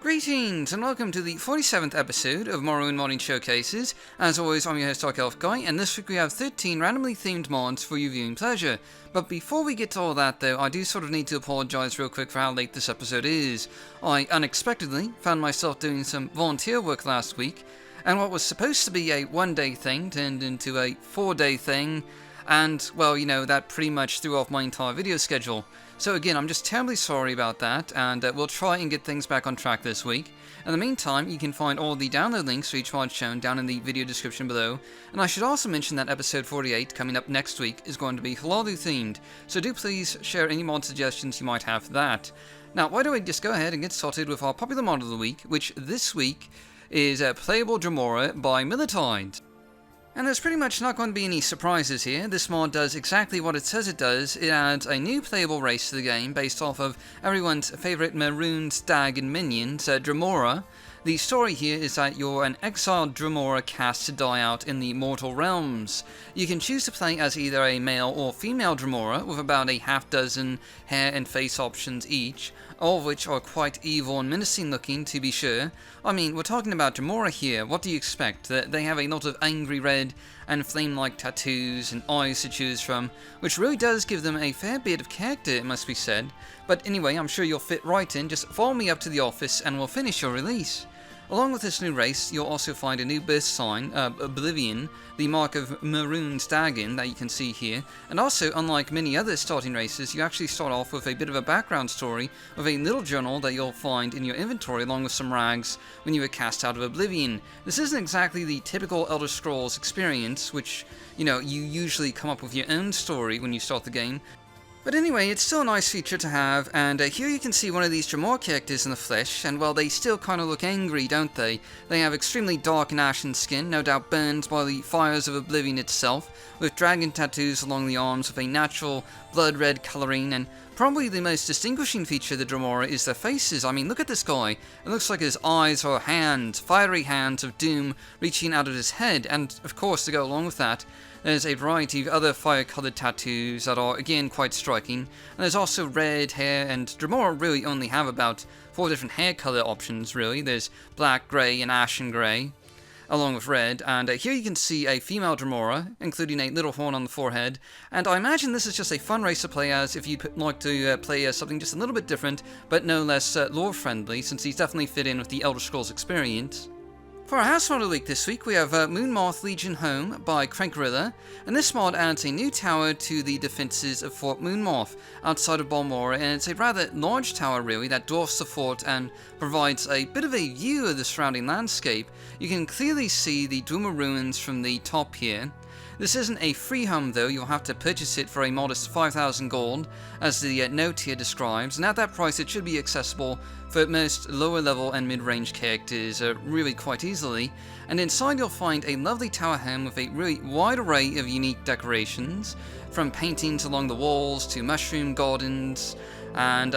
Greetings and welcome to the 47th episode of Morrowind Modding Showcases. As always, I'm your host Dark Elf Guy, and this week we have 13 randomly themed mods for your viewing pleasure. But before we get to all that though, I do sort of need to apologise real quick for how late this episode is. I unexpectedly found myself doing some volunteer work last week, and what was supposed to be a one-day thing turned into a 4-day thing, and, well, you know, that pretty much threw off my entire video schedule. So again, I'm just terribly sorry about that, and we'll try and get things back on track this week. In the meantime, you can find all the download links for each mod shown down in the video description below, and I should also mention that episode 48, coming up next week, is going to be Halalu themed, so do please share any mod suggestions you might have for that. Now, why don't we just go ahead and get started with our popular mod of the week, which this week is Playable Dremora by Militide. And there's pretty much not going to be any surprises here. This mod does exactly what it says it does. It adds a new playable race to the game based off of everyone's favourite maroon stag and minions, Dremora. The story here is that you're an exiled Dremora cast to die out in the mortal realms. You can choose to play as either a male or female Dremora, with about a half-dozen hair and face options each, all of which are quite evil and menacing looking, to be sure. I mean, we're talking about Dremora here. What do you expect? That they have a lot of angry red and flame-like tattoos and eyes to choose from, which really does give them a fair bit of character, it must be said. But anyway, I'm sure you'll fit right in. Just follow me up to the office and we'll finish your release. Along with this new race, you'll also find a new birth sign, Oblivion, the mark of Maroon Staggin that you can see here, and also, unlike many other starting races, you actually start off with a bit of a background story of a little journal that you'll find in your inventory along with some rags when you were cast out of Oblivion. This isn't exactly the typical Elder Scrolls experience, which, you know, you usually come up with your own story when you start the game. But anyway, it's still a nice feature to have, and here you can see one of these Dremora characters in the flesh, and well, they still kind of look angry, don't they? They have extremely dark and ashen skin, no doubt burned by the fires of Oblivion itself, with dragon tattoos along the arms with a natural blood red colouring, and probably the most distinguishing feature of the Dremora is their faces. I mean, look at this guy. It looks like his eyes are hands, fiery hands of doom reaching out of his head, and of course, to go along with that, there's a variety of other fire-coloured tattoos that are, again, quite striking. And there's also red hair, and Dremora really only have about 4 different hair colour options, really. There's black, grey, and ashen grey, along with red. And here you can see a female Dremora, including a little horn on the forehead. And I imagine this is just a fun race to play as if you'd like to play as something just a little bit different, but no less lore-friendly, since these definitely fit in with the Elder Scrolls experience. For our house mod of the week this week, we have Moonmoth Legion Home by Crankrilla, and this mod adds a new tower to the defences of Fort Moonmoth outside of Balmora, and it's a rather large tower really that dwarfs the fort and provides a bit of a view of the surrounding landscape. You can clearly see the Dwemer ruins from the top here. This isn't a free home though, you'll have to purchase it for a modest 5,000 gold, as the note here describes, and at that price it should be accessible for most lower level and mid-range characters really quite easily. And inside you'll find a lovely tower home with a really wide array of unique decorations, from paintings along the walls to mushroom gardens and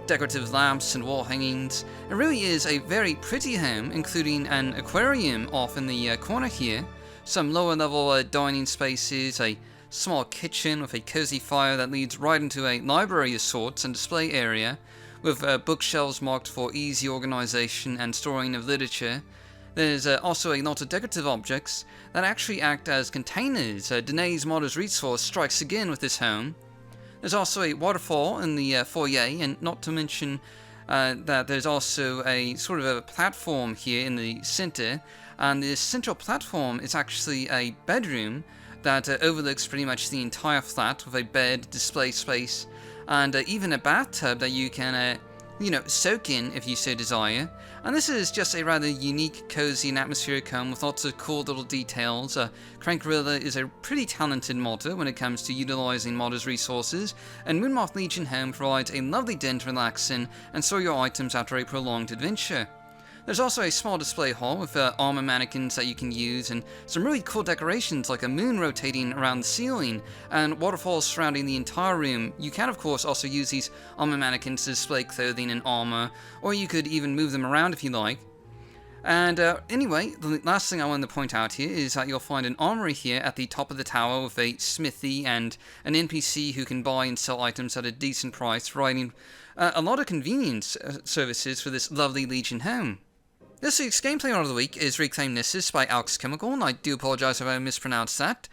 decorative lamps and wall hangings. It really is a very pretty home, including an aquarium off in the corner here, some lower level dining spaces, a small kitchen with a cozy fire that leads right into a library of sorts and display area, with bookshelves marked for easy organization and storing of literature. There's also a lot of decorative objects that actually act as containers. Danae's Modder's resource strikes again with this home. There's also a waterfall in the foyer, and not to mention that there's also a sort of a platform here in the center, and this central platform is actually a bedroom that overlooks pretty much the entire flat, with a bed, display space, and even a bathtub that you can, soak in if you so desire. And this is just a rather unique, cozy, and atmospheric home with lots of cool little details. Crankrilla is a pretty talented modder when it comes to utilizing modders' resources, and Moonmoth Legion Home provides a lovely den to relax in and store your items after a prolonged adventure. There's also a small display hall with armor mannequins that you can use, and some really cool decorations like a moon rotating around the ceiling and waterfalls surrounding the entire room. You can of course also use these armor mannequins to display clothing and armor, or you could even move them around if you like. And anyway, the last thing I wanted to point out here is that you'll find an armory here at the top of the tower with a smithy and an NPC who can buy and sell items at a decent price, providing a lot of convenience services for this lovely Legion home. This week's gameplay order of the week is Reclaim Nissus by Alex Chemical, and I do apologise if I mispronounced that.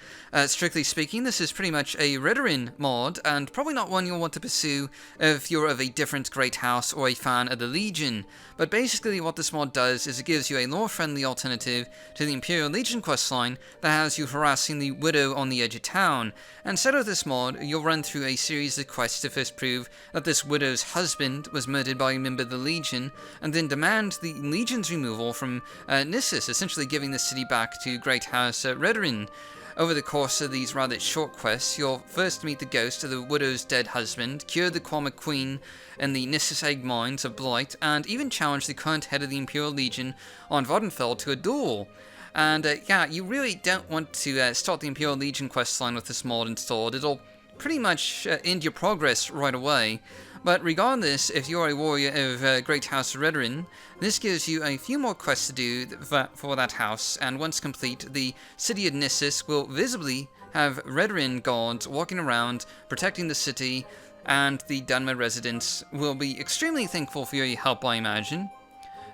Strictly speaking, this is pretty much a Redarin mod, and probably not one you'll want to pursue if you're of a different Great House or a fan of the Legion. But basically what this mod does is it gives you a lore-friendly alternative to the Imperial Legion questline that has you harassing the Widow on the edge of town. And instead of this mod, you'll run through a series of quests to first prove that this Widow's husband was murdered by a member of the Legion, and then demand the Legion's removal from Nissus, essentially giving the city back to Great House Redarin. Over the course of these rather short quests, you'll first meet the ghost of the Widow's dead husband, cure the Quama Queen in the Nissus Egg Mines of Blight, and even challenge the current head of the Imperial Legion on Voddenfell to a duel. And yeah, you really don't want to start the Imperial Legion questline with this mod installed. It'll pretty much end your progress right away. But regardless, if you're a warrior of Great House Redarin, this gives you a few more quests to do for that house, and once complete, the city of Nissus will visibly have Redarin guards walking around, protecting the city, and the Dunmer residents will be extremely thankful for your help, I imagine.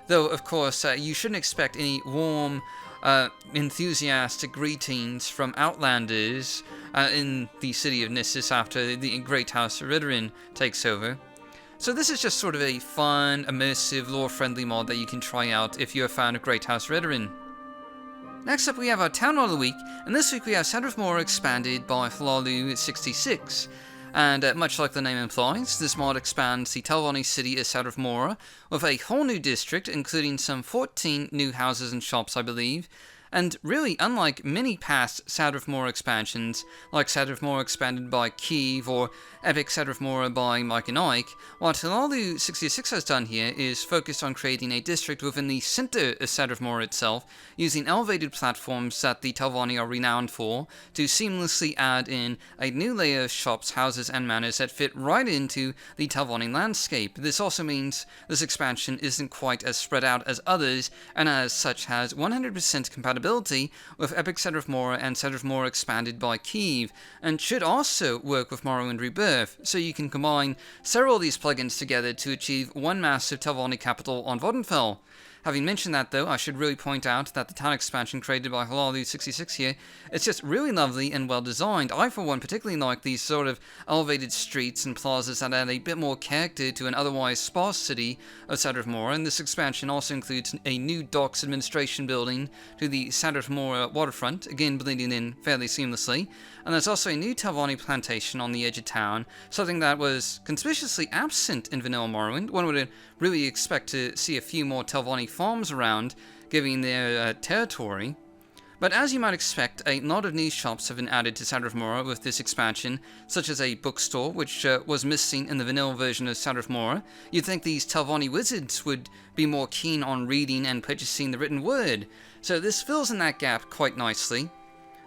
Though, of course, you shouldn't expect any warm, enthusiastic greetings from Outlanders in the city of Nissus after the Great House of Redarin takes over. So this is just sort of a fun, immersive, lore-friendly mod that you can try out if you're a fan of Great House Redarin. Next up we have our Town Mod of the Week, and this week we have Center of Mora expanded by Falalu66. And much like the name implies, this mod expands the Telvanni city of Center of Mora with a whole new district, including some 14 new houses and shops, I believe. And really, unlike many past Center of Mora expansions, like Center of Mora expanded by Kiev or Epic Center of Mora by Mike and Ike, what Falalu66 has done here is focused on creating a district within the center of Center of Mora itself, using elevated platforms that the Telvanni are renowned for, to seamlessly add in a new layer of shops, houses, and manors that fit right into the Telvanni landscape. This also means this expansion isn't quite as spread out as others, and as such has 100% compatibility with Epic Center of Mora and Center of Mora expanded by Kiev, and should also work with Morrowind Rebirth, so you can combine several of these plugins together to achieve one massive Telvanni capital on Voddenfell. Having mentioned that, though, I should really point out that the town expansion created by Falalu66 here is just really lovely and well designed. I, for one, particularly like these sort of elevated streets and plazas that add a bit more character to an otherwise sparse city of Center of Mora, and this expansion also includes a new docks administration building to the Center of Mora waterfront, again blending in fairly seamlessly, and there's also a new Telvanni plantation on the edge of town, something that was conspicuously absent in vanilla Morrowind. One would really expect to see a few more Telvanni farms around, given their territory. But as you might expect, a lot of new shops have been added to Center of Mora with this expansion, such as a bookstore, which was missing in the vanilla version of Center of Mora. You'd think these Telvanni wizards would be more keen on reading and purchasing the written word, so this fills in that gap quite nicely.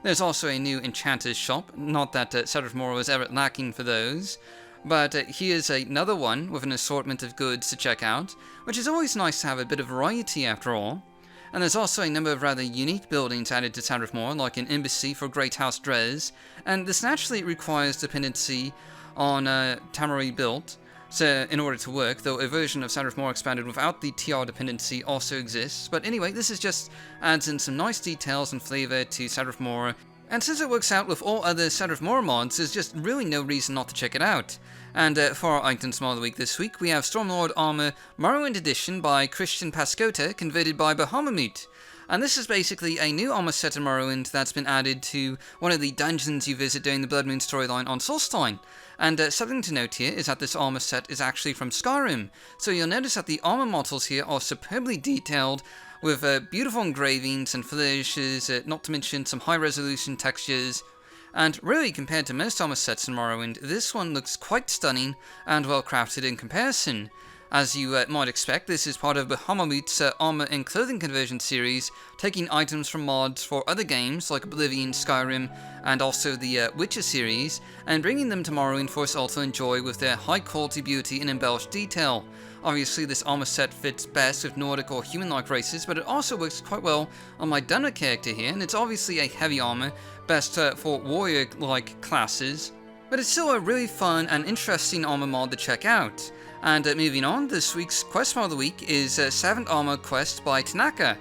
There's also a new enchanter's shop, not that Center of Mora was ever lacking for those. But here's another one with an assortment of goods to check out, which is always nice to have a bit of variety after all. And there's also a number of rather unique buildings added to Center of Mora, like an embassy for Great House Dres, and this naturally requires dependency on Tamari built, so in order to work, though a version of Center of Mora expanded without the TR dependency also exists. But anyway, this is just adds in some nice details and flavor to Center of Mora, and since it works out with all other Center of Mora mods, there's just really no reason not to check it out. And for our items mod of the week this week, we have Stormlord Armor Morrowind Edition by Christian Pascota, converted by Bahamut. And this is basically a new armor set in Morrowind that's been added to one of the dungeons you visit during the Blood Moon storyline on Solstheim. And something to note here is that this armor set is actually from Skyrim, so you'll notice that the armor models here are superbly detailed, with beautiful engravings and flourishes, not to mention some high-resolution textures. And really, compared to most armor sets in Morrowind, this one looks quite stunning and well crafted in comparison. As you might expect, this is part of Bahamut's armor and clothing conversion series, taking items from mods for other games like Oblivion, Skyrim, and also the Witcher series, and bringing them to Morrowind for us all to enjoy with their high quality beauty and embellished detail. Obviously, this armor set fits best with Nordic or human-like races, but it also works quite well on my Dunmer character here, and it's obviously a heavy armor, best for warrior-like classes. But it's still a really fun and interesting armor mod to check out. And moving on, this week's quest mod of the week is 7th Armor Quest by Tanaka.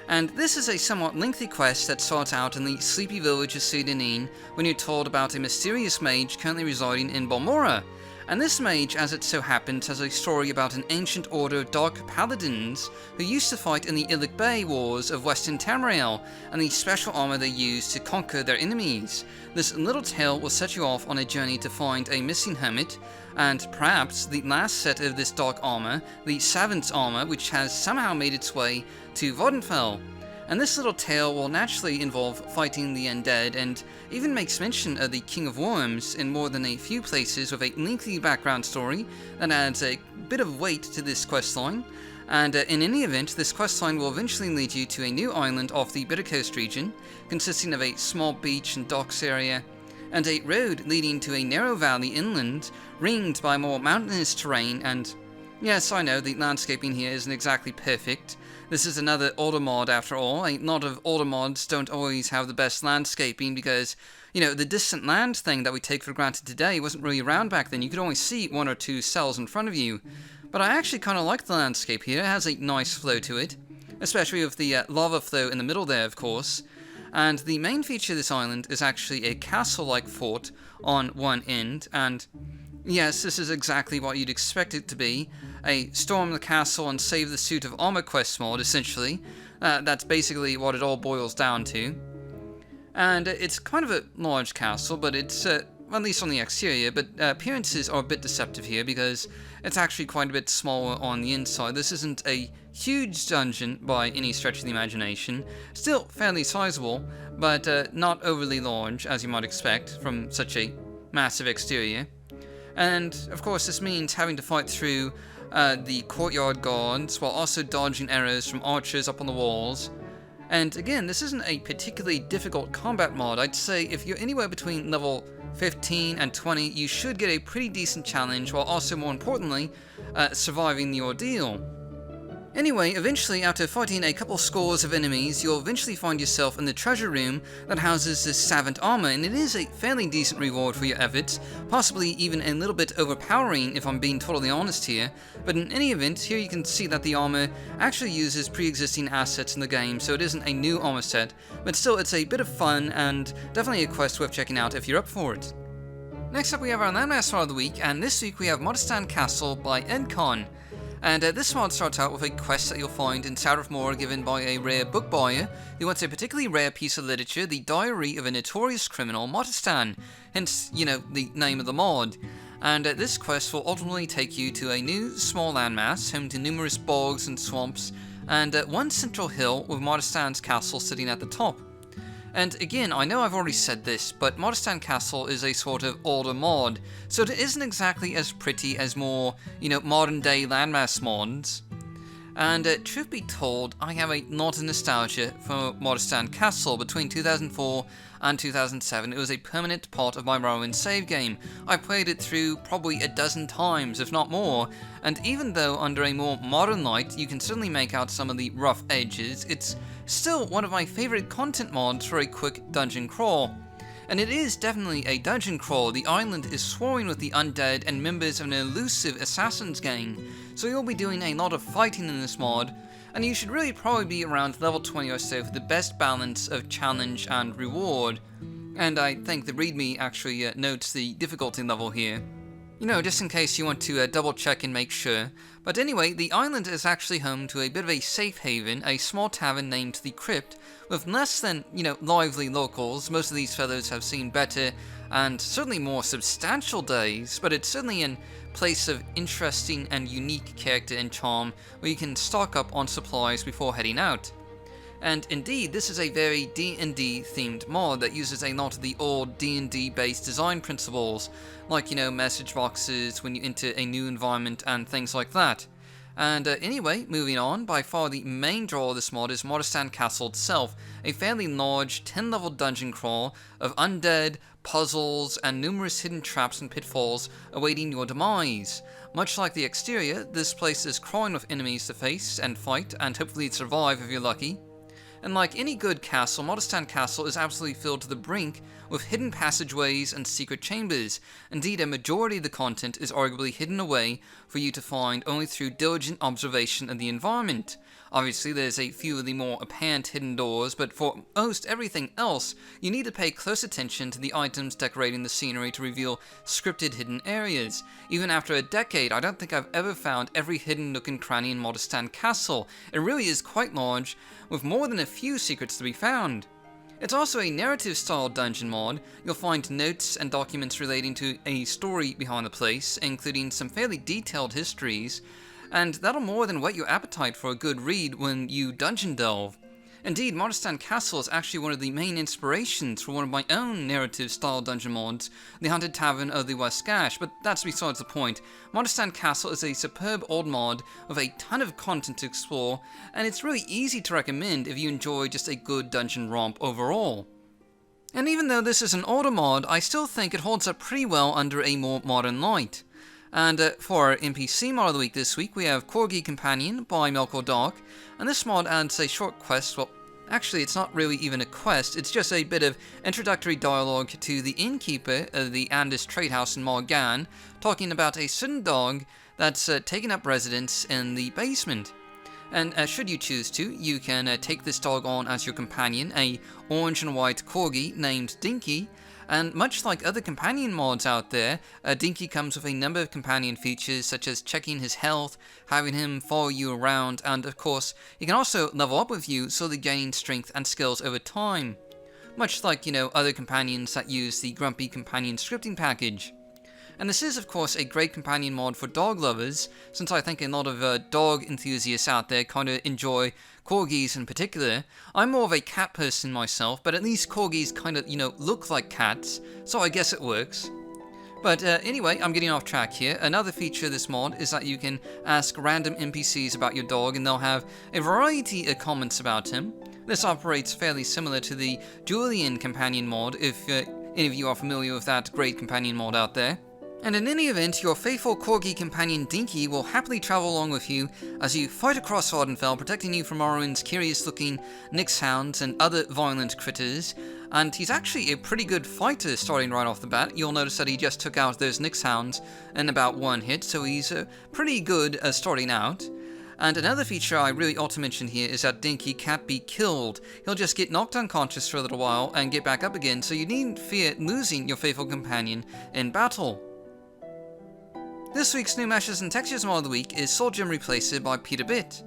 And this is a somewhat lengthy quest that starts out in the sleepy village of Sudanin when you're told about a mysterious mage currently residing in Balmora. And this mage, as it so happens, has a story about an ancient order of dark paladins who used to fight in the Illic Bay Wars of Western Tamriel, and the special armor they used to conquer their enemies. This little tale will set you off on a journey to find a missing hermit, and perhaps the last set of this dark armor, the Savant's armor, which has somehow made its way to Vvardenfell. And this little tale will naturally involve fighting the undead, and even makes mention of the King of Worms in more than a few places with a lengthy background story that adds a bit of weight to this questline. And in any event, this questline will eventually lead you to a new island off the Bitter Coast region, consisting of a small beach and docks area, and a road leading to a narrow valley inland, ringed by more mountainous terrain. And yes, I know, the landscaping here isn't exactly perfect. This is another older mod after all. A lot of older mods don't always have the best landscaping because, the distant land thing that we take for granted today wasn't really around back then. You could only see 1 or 2 cells in front of you. But I actually kind of like the landscape here. It has a nice flow to it, especially with the lava flow in the middle there, of course. And the main feature of this island is actually a castle-like fort on one end, and yes, this is exactly what you'd expect it to be. A storm the castle and save the suit of armor quest mod, essentially. That's basically what it all boils down to. And it's kind of a large castle, but it's, at least on the exterior, but appearances are a bit deceptive here because it's actually quite a bit smaller on the inside. This isn't a huge dungeon by any stretch of the imagination. Still fairly sizable, but not overly large, as you might expect from such a massive exterior. And, of course, this means having to fight through the courtyard guards while also dodging arrows from archers up on the walls. And again, this isn't a particularly difficult combat mod. I'd say if you're anywhere between level 15 and 20, you should get a pretty decent challenge while also, more importantly, surviving the ordeal. Anyway, eventually, after fighting a couple scores of enemies, you'll eventually find yourself in the treasure room that houses this Savant armor, and it is a fairly decent reward for your efforts, possibly even a little bit overpowering if I'm being totally honest here, but in any event, here you can see that the armor actually uses pre-existing assets in the game, so it isn't a new armor set, but still it's a bit of fun and definitely a quest worth checking out if you're up for it. Next up we have our Landmass Mod of the week, and this week we have Modestan Castle by Edcon. And this mod starts out with a quest that you'll find in South of Moor given by a rare book buyer who wants a particularly rare piece of literature, the diary of a notorious criminal, Modestan, hence, the name of the mod. And this quest will ultimately take you to a new small landmass, home to numerous bogs and swamps, and one central hill with Modestan's castle sitting at the top. And again, I know I've already said this, but Modestan Castle is a sort of older mod, so it isn't exactly as pretty as more, modern day landmass mods. And truth be told, I have a lot of nostalgia for Modestan Castle. Between 2004 and 2007, it was a permanent part of my Morrowind save game. I played it through probably a dozen times, if not more, and even though under a more modern light you can certainly make out some of the rough edges, it's still one of my favorite content mods for a quick dungeon crawl. And it is definitely a dungeon crawl. The island is swarming with the undead and members of an elusive assassin's gang, so you'll be doing a lot of fighting in this mod, and you should really probably be around level 20 or so for the best balance of challenge and reward. And I think the readme actually notes the difficulty level here. Just in case you want to double check and make sure. But anyway, the island is actually home to a bit of a safe haven, a small tavern named The Crypt, with less than, lively locals. Most of these fellows have seen better and certainly more substantial days, but it's certainly a place of interesting and unique character and charm where you can stock up on supplies before heading out. And indeed, this is a very D&D themed mod that uses a lot of the old D&D based design principles, like, message boxes when you enter a new environment and things like that. And anyway, moving on, by far the main draw of this mod is Modestan Castle itself, a fairly large 10-level dungeon crawl of undead, puzzles, and numerous hidden traps and pitfalls awaiting your demise. Much like the exterior, this place is crawling with enemies to face and fight, and hopefully survive if you're lucky. And like any good castle, Modestan Castle is absolutely filled to the brink with hidden passageways and secret chambers. Indeed, a majority of the content is arguably hidden away for you to find only through diligent observation of the environment. Obviously, there's a few of the more apparent hidden doors, but for most everything else, you need to pay close attention to the items decorating the scenery to reveal scripted hidden areas. Even after a decade, I don't think I've ever found every hidden nook and cranny in Modestan Castle. It really is quite large, with more than a few secrets to be found. It's also a narrative-style dungeon mod. You'll find notes and documents relating to a story behind the place, including some fairly detailed histories, and that'll more than whet your appetite for a good read when you dungeon delve. Indeed, Modestan Castle is actually one of the main inspirations for one of my own narrative-style dungeon mods, the Haunted Tavern of the West Gash, but that's besides the point. Modestan Castle is a superb old mod with a ton of content to explore, and it's really easy to recommend if you enjoy just a good dungeon romp overall. And even though this is an older mod, I still think it holds up pretty well under a more modern light. And for our NPC mod of the week this week, we have Corgi Companion by Melkor Dark, and this mod adds a short quest. Well, actually it's not really even a quest, it's just a bit of introductory dialogue to the innkeeper of the Andis Trade House in Morgan, talking about a certain dog that's taken up residence in the basement. And should you choose to, you can take this dog on as your companion, a orange and white corgi named Dinky. And much like other companion mods out there, Dinky comes with a number of companion features such as checking his health, having him follow you around, and of course, he can also level up with you, slowly gaining strength and skills over time. Much like, other companions that use the Grumpy Companion scripting package. And this is, of course, a great companion mod for dog lovers, since I think a lot of dog enthusiasts out there kind of enjoy corgis in particular. I'm more of a cat person myself, but at least corgis kind of, look like cats, so I guess it works. But anyway, I'm getting off track here. Another feature of this mod is that you can ask random NPCs about your dog, and they'll have a variety of comments about him. This operates fairly similar to the Julian companion mod, if any of you are familiar with that great companion mod out there. And in any event, your faithful corgi companion Dinky will happily travel along with you as you fight across Vardenfell, protecting you from Morrowind's curious-looking Nixhounds and other violent critters. And he's actually a pretty good fighter starting right off the bat. You'll notice that he just took out those Nixhounds in about one hit, so he's pretty good starting out. And another feature I really ought to mention here is that Dinky can't be killed. He'll just get knocked unconscious for a little while and get back up again, so you needn't fear losing your faithful companion in battle. This week's New Meshes and Textures mod of the week is Soul Gem Replacer by Peterbit.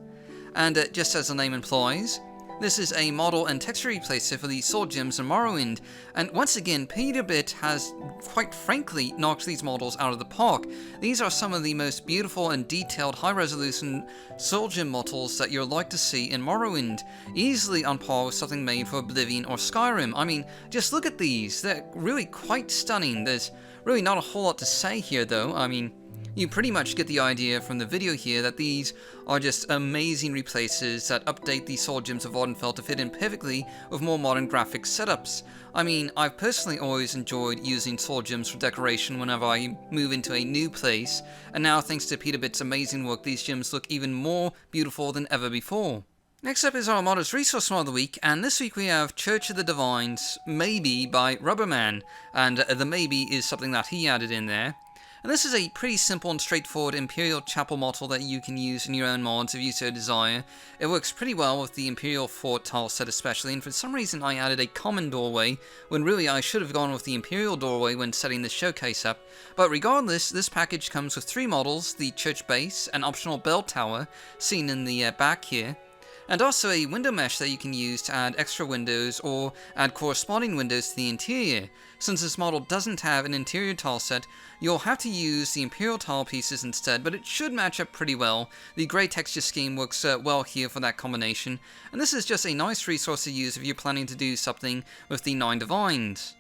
And just as the name implies, this is a model and texture replacer for the Soul Gems in Morrowind, and once again, Peterbit has, quite frankly, knocked these models out of the park. These are some of the most beautiful and detailed high-resolution Soul Gem models that you're like to see in Morrowind, easily on par with something made for Oblivion or Skyrim. I mean, just look at these, they're really quite stunning. There's really not a whole lot to say here though. I mean, you pretty much get the idea from the video here that these are just amazing replacers that update the Soul Gems of Vardenfell to fit in perfectly with more modern graphics setups. I mean, I've personally always enjoyed using Soul Gems for decoration whenever I move into a new place, and now thanks to Peterbit's amazing work, these gems look even more beautiful than ever before. Next up is our Modest Resource mod of the week, and this week we have Church of the Divines, Maybe by Rubberman, and the maybe is something that he added in there. And this is a pretty simple and straightforward Imperial Chapel model that you can use in your own mods if you so desire. It works pretty well with the Imperial Fort tile set especially, and for some reason I added a common doorway, when really I should have gone with the Imperial doorway when setting this showcase up. But regardless, this package comes with 3 models, the church base, an optional bell tower, seen in the back here, and also a window mesh that you can use to add extra windows or add corresponding windows to the interior. Since this model doesn't have an interior tile set, you'll have to use the Imperial tile pieces instead, but it should match up pretty well. The grey texture scheme works well here for that combination, and this is just a nice resource to use if you're planning to do something with the 9 Divines.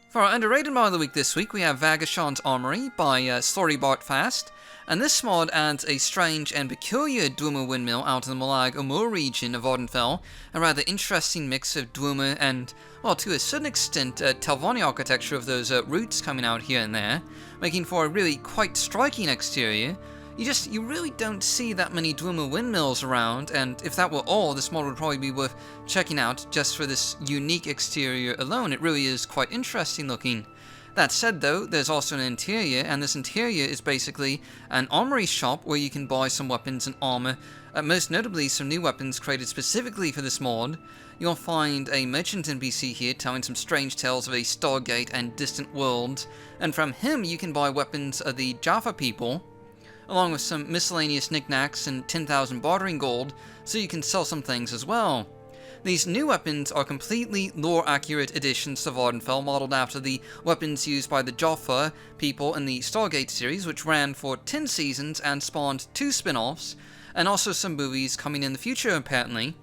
For our underrated mod of the week this week, we have Vagashan's Armory by Storybartfast, and this mod adds a strange and peculiar Dwemer windmill out in the Molag Amur region of Vardenfell, a rather interesting mix of Dwemer and, well, to a certain extent, Telvanni architecture of those roots coming out here and there, making for a really quite striking exterior. you really don't see that many Dwemer windmills around, and if that were all, this mod would probably be worth checking out just for this unique exterior alone. It really is quite interesting looking. That said though, there's also an interior, and this interior is basically an armory shop where you can buy some weapons and armor, most notably some new weapons created specifically for this mod. You'll find a merchant NPC here telling some strange tales of a Stargate and distant worlds, and from him you can buy weapons of the Jaffa people, along with some miscellaneous knickknacks and 10,000 bartering gold, so you can sell some things as well. These new weapons are completely lore-accurate additions to Vvardenfell, modeled after the weapons used by the Jaffa people in the Stargate series, which ran for 10 seasons and spawned 2 spin-offs, and also some movies coming in the future apparently.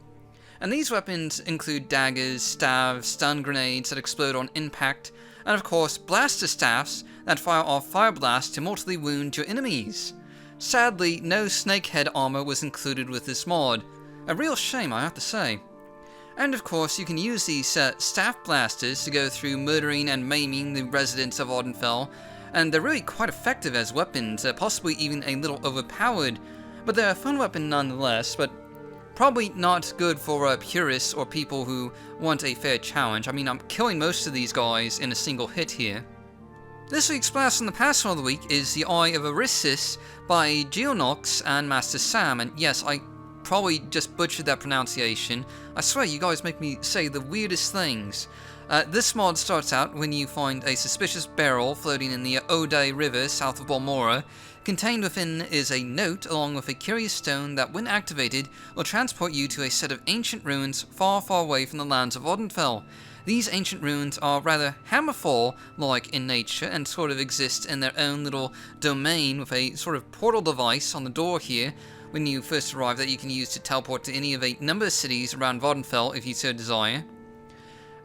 And these weapons include daggers, staves, stun grenades that explode on impact, and of course blaster staffs that fire off fire blasts to mortally wound your enemies. Sadly, no snakehead armor was included with this mod. A real shame, I have to say. And of course, you can use these staff blasters to go through murdering and maiming the residents of Vvardenfell, and they're really quite effective as weapons, possibly even a little overpowered, but they're a fun weapon nonetheless, but probably not good for purists or people who want a fair challenge. I mean, I'm killing most of these guys in a single hit here. This week's blast from the past of the week is The Eye of Orisis by Geonox and Master Sam, and yes, I probably just butchered that pronunciation. I swear, you guys make me say the weirdest things. This mod starts out when you find a suspicious barrel floating in the Ode River south of Balmora. Contained within is a note along with a curious stone that, when activated, will transport you to a set of ancient ruins far, far away from the lands of Vvardenfell. These ancient ruins are rather Hammerfall-like in nature and sort of exist in their own little domain with a sort of portal device on the door here when you first arrive that you can use to teleport to any of a number of cities around Vvardenfell if you so desire.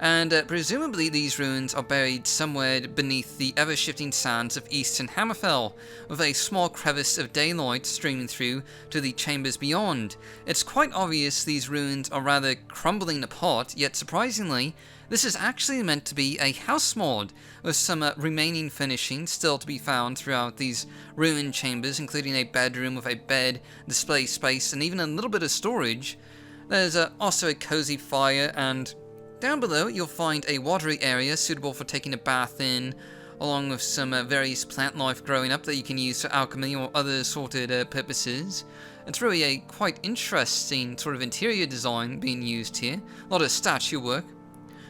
And presumably these ruins are buried somewhere beneath the ever-shifting sands of eastern Hammerfell, with a small crevice of daylight streaming through to the chambers beyond. It's quite obvious these ruins are rather crumbling apart, yet surprisingly, this is actually meant to be a house mod, with some remaining finishing still to be found throughout these ruined chambers, including a bedroom with a bed, display space, and even a little bit of storage. There's also a cozy fire, and down below you'll find a watery area suitable for taking a bath in, along with some various plant life growing up that you can use for alchemy or other assorted purposes. It's really a quite interesting sort of interior design being used here, a lot of statue work.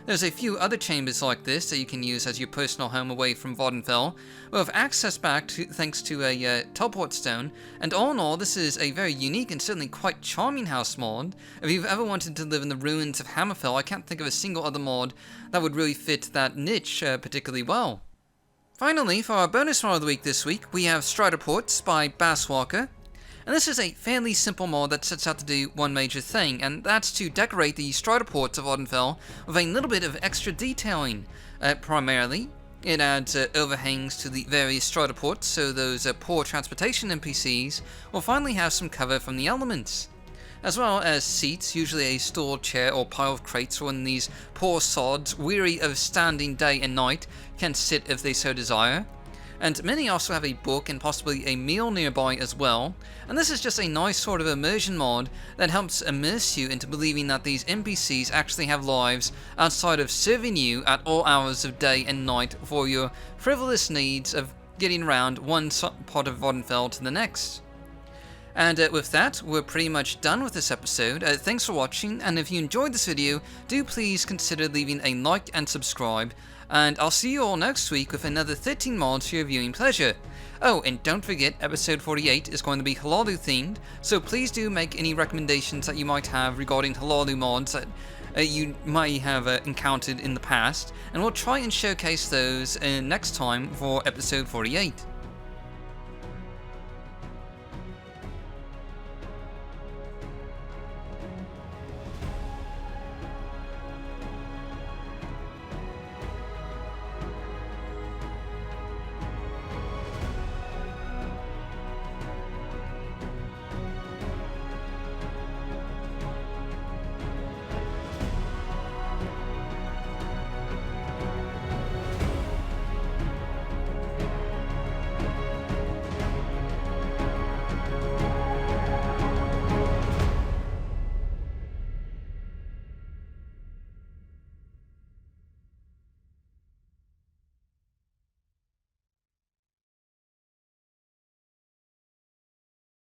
There's a few other chambers like this that you can use as your personal home away from Vvardenfell, with access back thanks to a teleport stone, and all in all, this is a very unique and certainly quite charming house mod. If you've ever wanted to live in the ruins of Hammerfell, I can't think of a single other mod that would really fit that niche particularly well. Finally, for our bonus mod of the week this week, we have Strider Ports by Basswalker. And this is a fairly simple mod that sets out to do one major thing, and that's to decorate the Strider Ports of Vvardenfell with a little bit of extra detailing. Primarily, it adds overhangs to the various Strider Ports, so those poor transportation NPCs will finally have some cover from the elements. As well as seats, usually a stool, chair, or pile of crates wherein these poor sods, weary of standing day and night, can sit if they so desire. And many also have a book and possibly a meal nearby as well, and this is just a nice sort of immersion mod that helps immerse you into believing that these NPCs actually have lives outside of serving you at all hours of day and night for your frivolous needs of getting around one part of Vvardenfell to the next. And with that, we're pretty much done with this episode. Thanks for watching, and if you enjoyed this video, do please consider leaving a like and subscribe, and I'll see you all next week with another 13 mods for your viewing pleasure. Oh, and don't forget, episode 48 is going to be Hlaalu themed, so please do make any recommendations that you might have regarding Hlaalu mods that you might have encountered in the past, and we'll try and showcase those next time for episode 48.